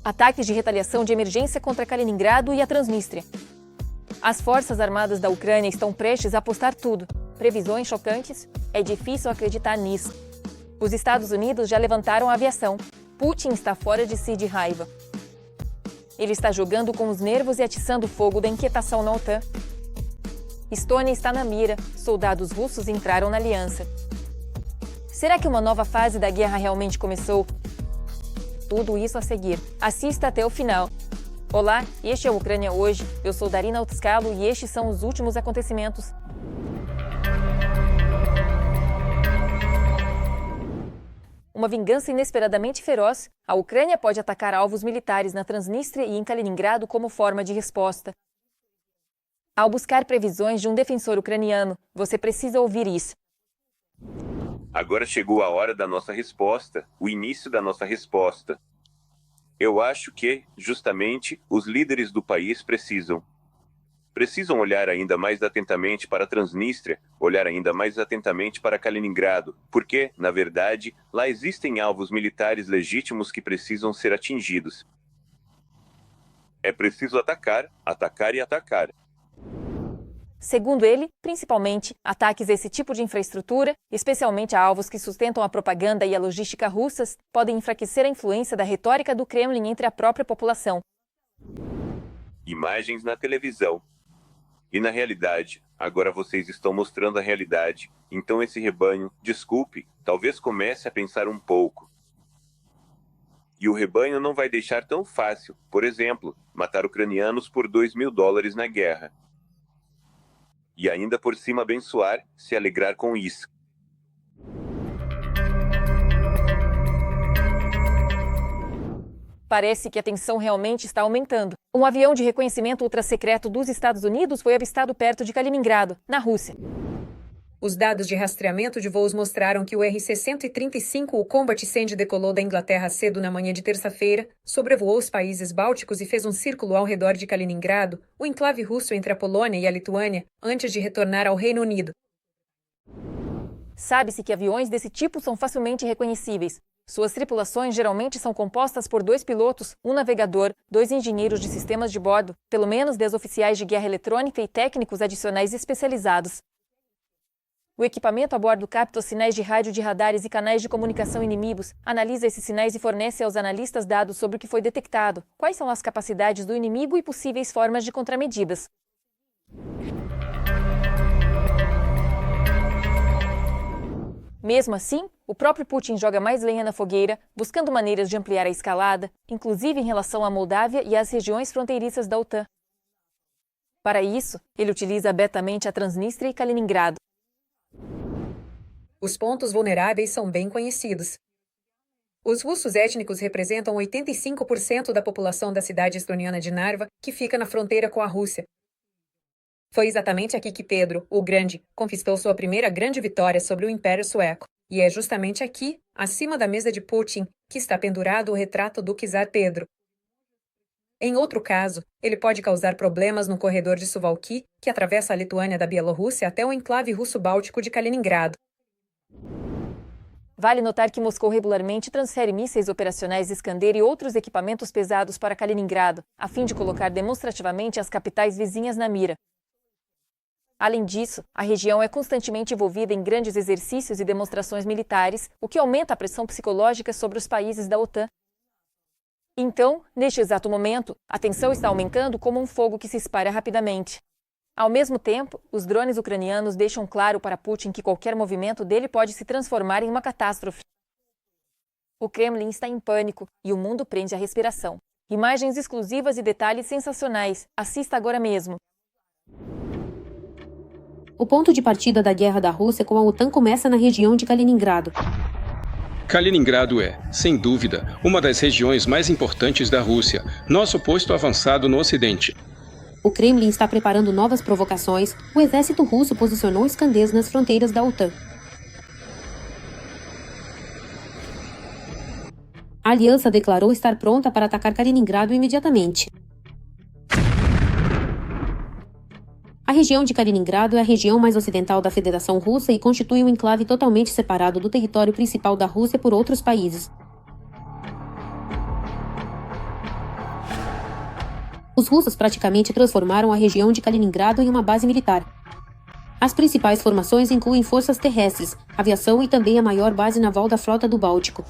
Ataques de retaliação de emergência contra Kaliningrado e a Transnistria. As forças armadas da Ucrânia estão prestes a apostar tudo. Previsões chocantes? É difícil acreditar nisso. Os Estados Unidos já levantaram a aviação. Putin está fora de si de raiva. Ele está jogando com os nervos e atiçando o fogo da inquietação na OTAN. Estônia está na mira. Soldados russos entraram na aliança. Será que uma nova fase da guerra realmente começou? Tudo isso a seguir. Assista até o final. Olá, este é o Ucrânia Hoje. Eu sou Darina Altskalo e estes são os últimos acontecimentos. Uma vingança inesperadamente feroz, a Ucrânia pode atacar alvos militares na Transnistria e em Kaliningrado como forma de resposta. Ao buscar previsões de um defensor ucraniano, você precisa ouvir isso. Agora chegou a hora da nossa resposta, o início da nossa resposta. Eu acho que, justamente, os líderes do país precisam olhar ainda mais atentamente para a Transnistria, olhar ainda mais atentamente para Kaliningrado, porque, na verdade, lá existem alvos militares legítimos que precisam ser atingidos. É preciso atacar, atacar e atacar. Segundo ele, principalmente, ataques a esse tipo de infraestrutura, especialmente a alvos que sustentam a propaganda e a logística russas, podem enfraquecer a influência da retórica do Kremlin entre a própria população. Imagens na televisão. E na realidade, agora vocês estão mostrando a realidade, então esse rebanho, desculpe, talvez comece a pensar um pouco. E o rebanho não vai deixar tão fácil, por exemplo, matar ucranianos por $2.000 na guerra. E ainda por cima abençoar, se alegrar com isso. Parece que a tensão realmente está aumentando. Um avião de reconhecimento ultrassecreto dos Estados Unidos foi avistado perto de Kaliningrado, na Rússia. Os dados de rastreamento de voos mostraram que o RC-135, o Combat Sand, decolou da Inglaterra cedo na manhã de terça-feira, sobrevoou os países bálticos e fez um círculo ao redor de Kaliningrado, o enclave russo entre a Polônia e a Lituânia, antes de retornar ao Reino Unido. Sabe-se que aviões desse tipo são facilmente reconhecíveis. Suas tripulações geralmente são compostas por 2 pilotos, um navegador, 2 engenheiros de sistemas de bordo, pelo menos 10 oficiais de guerra eletrônica e técnicos adicionais especializados. O equipamento a bordo capta os sinais de rádio de radares e canais de comunicação inimigos, analisa esses sinais e fornece aos analistas dados sobre o que foi detectado, quais são as capacidades do inimigo e possíveis formas de contramedidas. Mesmo assim, o próprio Putin joga mais lenha na fogueira, buscando maneiras de ampliar a escalada, inclusive em relação à Moldávia e às regiões fronteiriças da OTAN. Para isso, ele utiliza abertamente a Transnistria e Kaliningrado. Os pontos vulneráveis são bem conhecidos. Os russos étnicos representam 85% da população da cidade estoniana de Narva, que fica na fronteira com a Rússia. Foi exatamente aqui que Pedro, o Grande, conquistou sua primeira grande vitória sobre o Império Sueco. E é justamente aqui, acima da mesa de Putin, que está pendurado o retrato do czar Pedro. Em outro caso, ele pode causar problemas no corredor de Suwałki, que atravessa a Lituânia da Bielorrússia até o enclave russo-báltico de Kaliningrado. Vale notar que Moscou regularmente transfere mísseis operacionais Iskander e outros equipamentos pesados para Kaliningrado, a fim de colocar demonstrativamente as capitais vizinhas na mira. Além disso, a região é constantemente envolvida em grandes exercícios e demonstrações militares, o que aumenta a pressão psicológica sobre os países da OTAN. Então, neste exato momento, a tensão está aumentando como um fogo que se espalha rapidamente. Ao mesmo tempo, os drones ucranianos deixam claro para Putin que qualquer movimento dele pode se transformar em uma catástrofe. O Kremlin está em pânico e o mundo prende a respiração. Imagens exclusivas e detalhes sensacionais. Assista agora mesmo. O ponto de partida da guerra da Rússia com a OTAN começa na região de Kaliningrado. Kaliningrado é, sem dúvida, uma das regiões mais importantes da Rússia, nosso posto avançado no Ocidente. O Kremlin está preparando novas provocações. O exército russo posicionou Iskanders nas fronteiras da OTAN. A aliança declarou estar pronta para atacar Kaliningrado imediatamente. A região de Kaliningrado é a região mais ocidental da Federação Russa e constitui um enclave totalmente separado do território principal da Rússia por outros países. Os russos praticamente transformaram a região de Kaliningrado em uma base militar. As principais formações incluem forças terrestres, aviação e também a maior base naval da Frota do Báltico.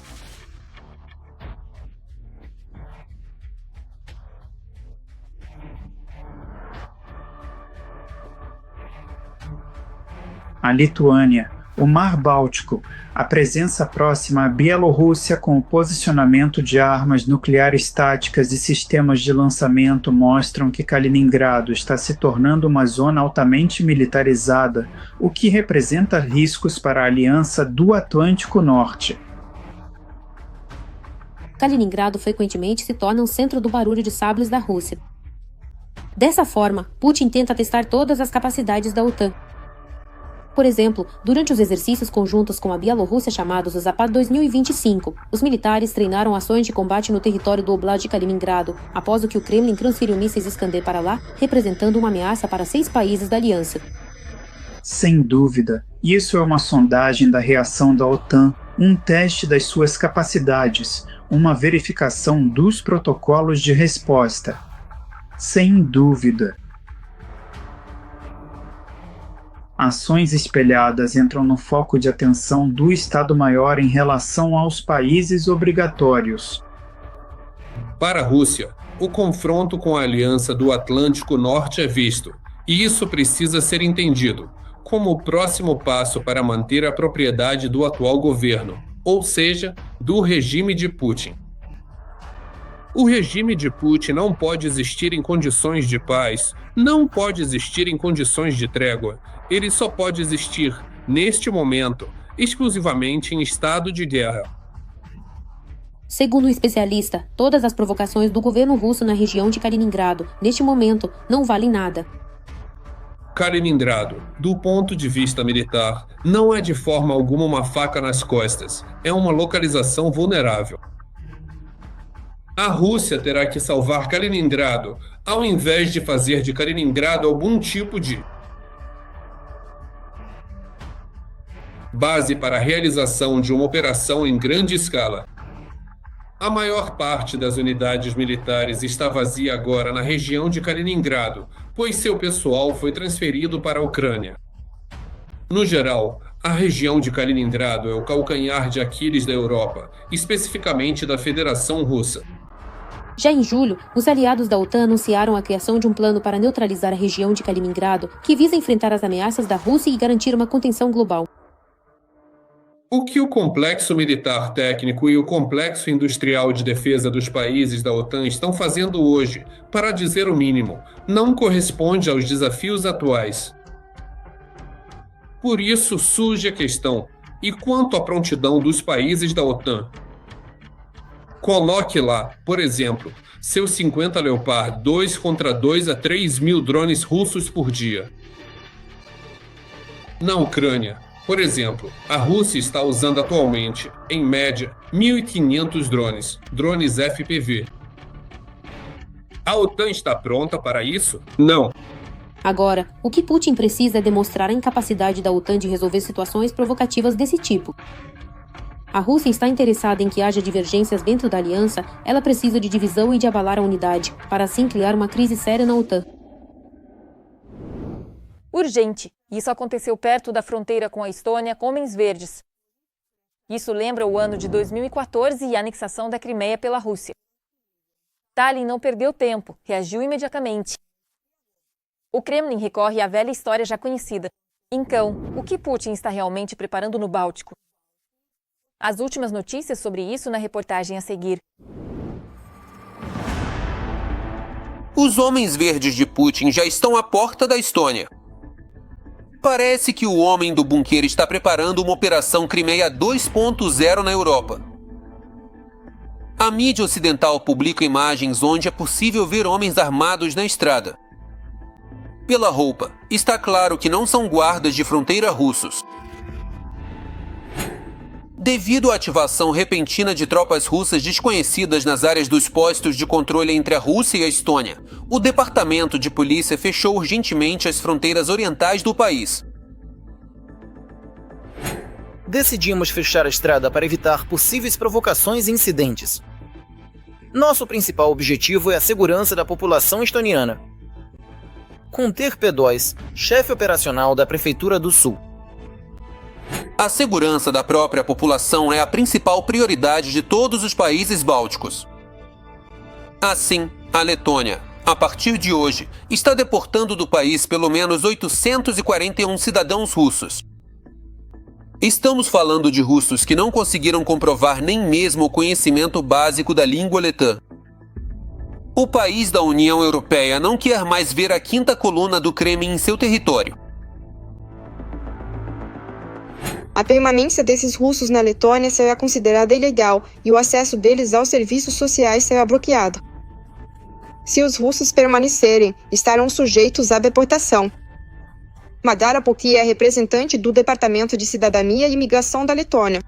A Lituânia, o Mar Báltico, a presença próxima à Bielorrússia com o posicionamento de armas nucleares táticas e sistemas de lançamento mostram que Kaliningrado está se tornando uma zona altamente militarizada, o que representa riscos para a Aliança do Atlântico Norte. Kaliningrado frequentemente se torna um centro do barulho de sabres da Rússia. Dessa forma, Putin tenta testar todas as capacidades da OTAN. Por exemplo, durante os exercícios conjuntos com a Bielorrússia chamados Zapad 2025, os militares treinaram ações de combate no território do Oblast de Kaliningrado, após o que o Kremlin transferiu mísseis Iskander para lá, representando uma ameaça para 6 países da aliança. Sem dúvida, isso é uma sondagem da reação da OTAN, um teste das suas capacidades, uma verificação dos protocolos de resposta. Sem dúvida. Ações espelhadas entram no foco de atenção do Estado-Maior em relação aos países obrigatórios. Para a Rússia, o confronto com a Aliança do Atlântico Norte é visto, e isso precisa ser entendido, como o próximo passo para manter a propriedade do atual governo, ou seja, do regime de Putin. O regime de Putin não pode existir em condições de paz, não pode existir em condições de trégua. Ele só pode existir, neste momento, exclusivamente em estado de guerra. Segundo o especialista, todas as provocações do governo russo na região de Kaliningrado, neste momento, não valem nada. Kaliningrado, do ponto de vista militar, não é de forma alguma uma faca nas costas. É uma localização vulnerável. A Rússia terá que salvar Kaliningrado, ao invés de fazer de Kaliningrado algum tipo de base para a realização de uma operação em grande escala. A maior parte das unidades militares está vazia agora na região de Kaliningrado, pois seu pessoal foi transferido para a Ucrânia. No geral, a região de Kaliningrado é o calcanhar de Aquiles da Europa, especificamente da Federação Russa. Já em julho, os aliados da OTAN anunciaram a criação de um plano para neutralizar a região de Kaliningrado, que visa enfrentar as ameaças da Rússia e garantir uma contenção global. O que o complexo militar técnico e o complexo industrial de defesa dos países da OTAN estão fazendo hoje, para dizer o mínimo, não corresponde aos desafios atuais. Por isso surge a questão: e quanto à prontidão dos países da OTAN? Coloque lá, por exemplo, seus 50 Leopard 2 contra 2 a 3 mil drones russos por dia. Na Ucrânia, por exemplo, a Rússia está usando atualmente, em média, 1.500 drones FPV. A OTAN está pronta para isso? Não. Agora, o que Putin precisa é demonstrar a incapacidade da OTAN de resolver situações provocativas desse tipo. A Rússia está interessada em que haja divergências dentro da aliança, ela precisa de divisão e de abalar a unidade, para assim criar uma crise séria na OTAN. Urgente. Isso aconteceu perto da fronteira com a Estônia, com homens verdes. Isso lembra o ano de 2014 e a anexação da Crimeia pela Rússia. Stalin não perdeu tempo, reagiu imediatamente. O Kremlin recorre à velha história já conhecida. Então, o que Putin está realmente preparando no Báltico? As últimas notícias sobre isso na reportagem a seguir. Os homens verdes de Putin já estão à porta da Estônia. Parece que o homem do bunker está preparando uma operação Crimeia 2.0 na Europa. A mídia ocidental publica imagens onde é possível ver homens armados na estrada. Pela roupa, está claro que não são guardas de fronteira russos. Devido à ativação repentina de tropas russas desconhecidas nas áreas dos postos de controle entre a Rússia e a Estônia, o Departamento de Polícia fechou urgentemente as fronteiras orientais do país. Decidimos fechar a estrada para evitar possíveis provocações e incidentes. Nosso principal objetivo é a segurança da população estoniana. Kunter P2, chefe operacional da Prefeitura do Sul. A segurança da própria população é a principal prioridade de todos os países bálticos. Assim, a Letônia, a partir de hoje, está deportando do país pelo menos 841 cidadãos russos. Estamos falando de russos que não conseguiram comprovar nem mesmo o conhecimento básico da língua letã. O país da União Europeia não quer mais ver a quinta coluna do Kremlin em seu território. A permanência desses russos na Letônia será considerada ilegal e o acesso deles aos serviços sociais será bloqueado. Se os russos permanecerem, estarão sujeitos à deportação. Madara Poki é representante do Departamento de Cidadania e Imigração da Letônia.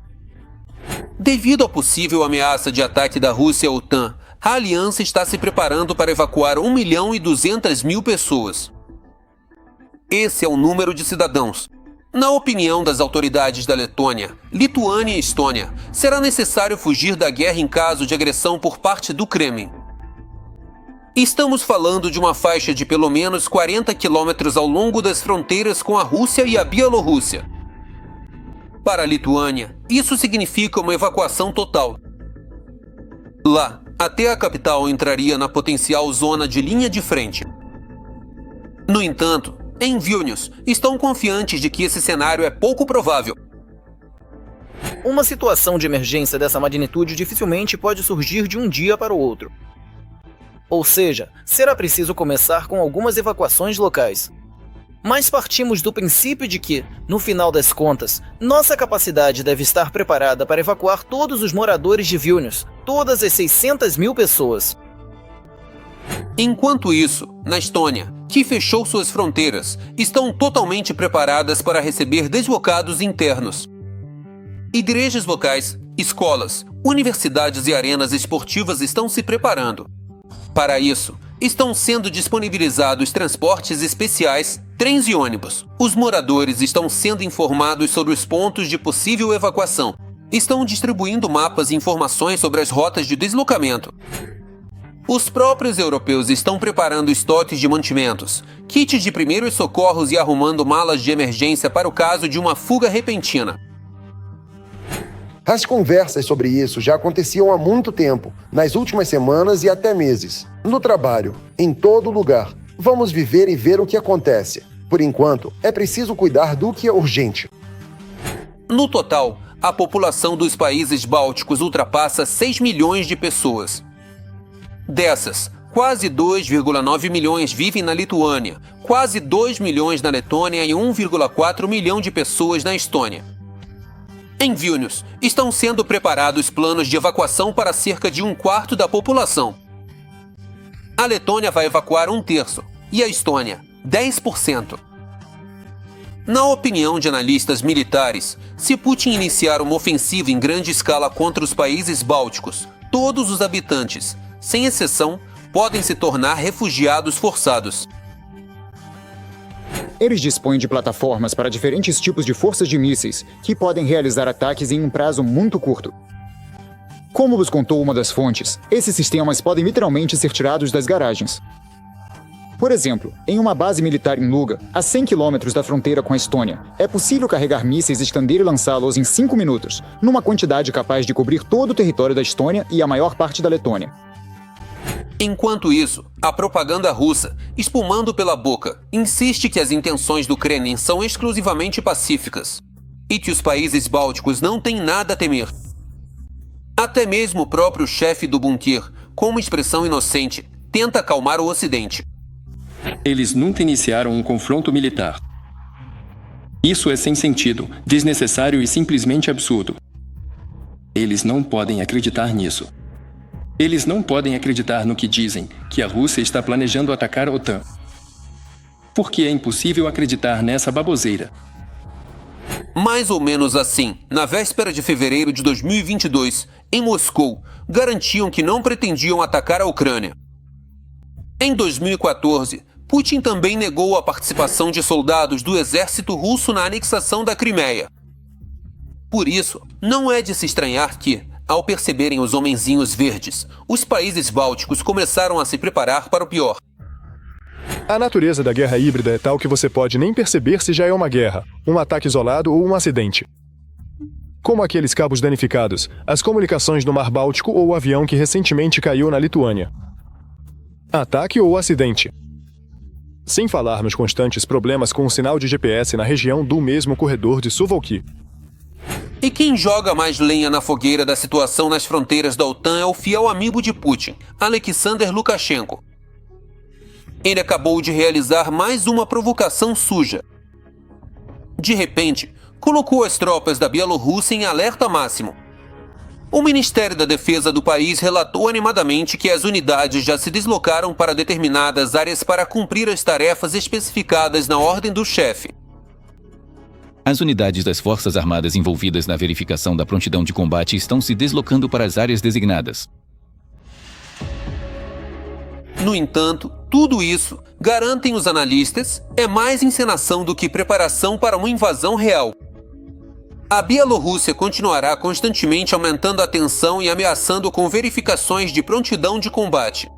Devido à possível ameaça de ataque da Rússia à OTAN, a aliança está se preparando para evacuar 1.200.000 pessoas. Esse é o número de cidadãos. Na opinião das autoridades da Letônia, Lituânia e Estônia, será necessário fugir da guerra em caso de agressão por parte do Kremlin. Estamos falando de uma faixa de pelo menos 40 quilômetros ao longo das fronteiras com a Rússia e a Bielorrússia. Para a Lituânia, isso significa uma evacuação total. Lá, até a capital entraria na potencial zona de linha de frente. No entanto, em Vilnius, estão confiantes de que esse cenário é pouco provável. Uma situação de emergência dessa magnitude dificilmente pode surgir de um dia para o outro. Ou seja, será preciso começar com algumas evacuações locais. Mas partimos do princípio de que, no final das contas, nossa capacidade deve estar preparada para evacuar todos os moradores de Vilnius, todas as 600.000 pessoas. Enquanto isso, na Estônia, que fechou suas fronteiras, estão totalmente preparadas para receber deslocados internos. Igrejas locais, escolas, universidades e arenas esportivas estão se preparando. Para isso, estão sendo disponibilizados transportes especiais, trens e ônibus. Os moradores estão sendo informados sobre os pontos de possível evacuação. Estão distribuindo mapas e informações sobre as rotas de deslocamento. Os próprios europeus estão preparando estoques de mantimentos, kits de primeiros socorros e arrumando malas de emergência para o caso de uma fuga repentina. As conversas sobre isso já aconteciam há muito tempo, nas últimas semanas e até meses. No trabalho, em todo lugar. Vamos viver e ver o que acontece. Por enquanto, é preciso cuidar do que é urgente. No total, a população dos países bálticos ultrapassa 6 milhões de pessoas. Dessas, quase 2,9 milhões vivem na Lituânia, quase 2 milhões na Letônia e 1,4 milhão de pessoas na Estônia. Em Vilnius, estão sendo preparados planos de evacuação para cerca de 1/4 da população. A Letônia vai evacuar 1/3 e a Estônia, 10%. Na opinião de analistas militares, se Putin iniciar uma ofensiva em grande escala contra os países bálticos, todos os habitantes, sem exceção, podem se tornar refugiados forçados. Eles dispõem de plataformas para diferentes tipos de forças de mísseis, que podem realizar ataques em um prazo muito curto. Como nos contou uma das fontes, esses sistemas podem literalmente ser tirados das garagens. Por exemplo, em uma base militar em Luga, a 100 km da fronteira com a Estônia, é possível carregar mísseis Iskander e lançá-los em 5 minutos, numa quantidade capaz de cobrir todo o território da Estônia e a maior parte da Letônia. Enquanto isso, a propaganda russa, espumando pela boca, insiste que as intenções do Kremlin são exclusivamente pacíficas e que os países bálticos não têm nada a temer. Até mesmo o próprio chefe do bunker, com uma expressão inocente, tenta acalmar o Ocidente. Eles nunca iniciaram um confronto militar. Isso é sem sentido, desnecessário e simplesmente absurdo. Eles não podem acreditar nisso. Eles não podem acreditar no que dizem, que a Rússia está planejando atacar a OTAN. Porque é impossível acreditar nessa baboseira. Mais ou menos assim, na véspera de fevereiro de 2022, em Moscou, garantiam que não pretendiam atacar a Ucrânia. Em 2014, Putin também negou a participação de soldados do exército russo na anexação da Crimeia. Por isso, não é de se estranhar que, Ao perceberem os homenzinhos verdes, os países bálticos começaram a se preparar para o pior. A natureza da guerra híbrida é tal que você pode nem perceber se já é uma guerra, um ataque isolado ou um acidente. Como aqueles cabos danificados, as comunicações no Mar Báltico ou o avião que recentemente caiu na Lituânia. Ataque ou acidente. Sem falar nos constantes problemas com o sinal de GPS na região do mesmo corredor de Suwałki. E quem joga mais lenha na fogueira da situação nas fronteiras da OTAN é o fiel amigo de Putin, Alexander Lukashenko. Ele acabou de realizar mais uma provocação suja. De repente, colocou as tropas da Bielorrússia em alerta máximo. O Ministério da Defesa do país relatou animadamente que as unidades já se deslocaram para determinadas áreas para cumprir as tarefas especificadas na ordem do chefe. As unidades das Forças Armadas envolvidas na verificação da prontidão de combate estão se deslocando para as áreas designadas. No entanto, tudo isso, garantem os analistas, é mais encenação do que preparação para uma invasão real. A Bielorrússia continuará constantemente aumentando a tensão e ameaçando com verificações de prontidão de combate.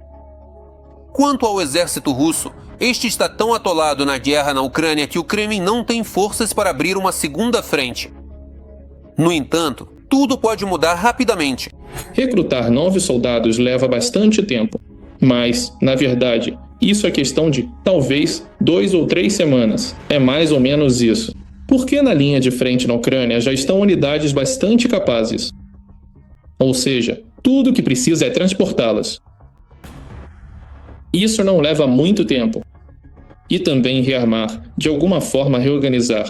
Quanto ao exército russo, este está tão atolado na guerra na Ucrânia que o Kremlin não tem forças para abrir uma segunda frente. No entanto, tudo pode mudar rapidamente. Recrutar novos soldados leva bastante tempo, mas, na verdade, isso é questão de, talvez, 2 ou 3 semanas. É mais ou menos isso. Porque na linha de frente na Ucrânia já estão unidades bastante capazes. Ou seja, tudo o que precisa é transportá-las. Isso não leva muito tempo. E também rearmar, de alguma forma reorganizar.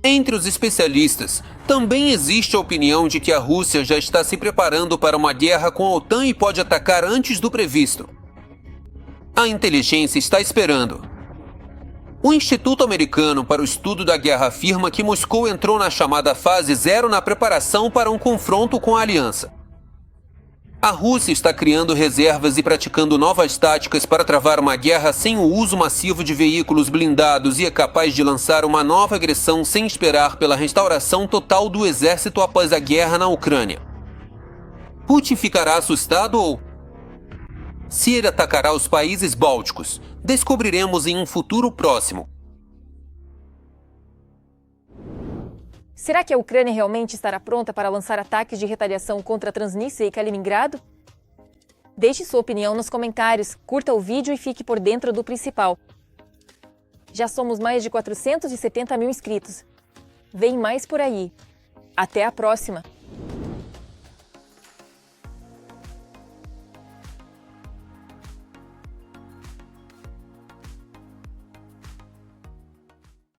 Entre os especialistas, também existe a opinião de que a Rússia já está se preparando para uma guerra com a OTAN e pode atacar antes do previsto. A inteligência está esperando. O Instituto Americano para o Estudo da Guerra afirma que Moscou entrou na chamada fase 0 na preparação para um confronto com a aliança. A Rússia está criando reservas e praticando novas táticas para travar uma guerra sem o uso massivo de veículos blindados e é capaz de lançar uma nova agressão sem esperar pela restauração total do exército após a guerra na Ucrânia. Putin ficará assustado ou... Se ele atacará os países bálticos, descobriremos em um futuro próximo. Será que a Ucrânia realmente estará pronta para lançar ataques de retaliação contra Transnistria e Kaliningrado? Deixe sua opinião nos comentários, curta o vídeo e fique por dentro do principal. Já somos mais de 470 mil inscritos. Vem mais por aí. Até a próxima!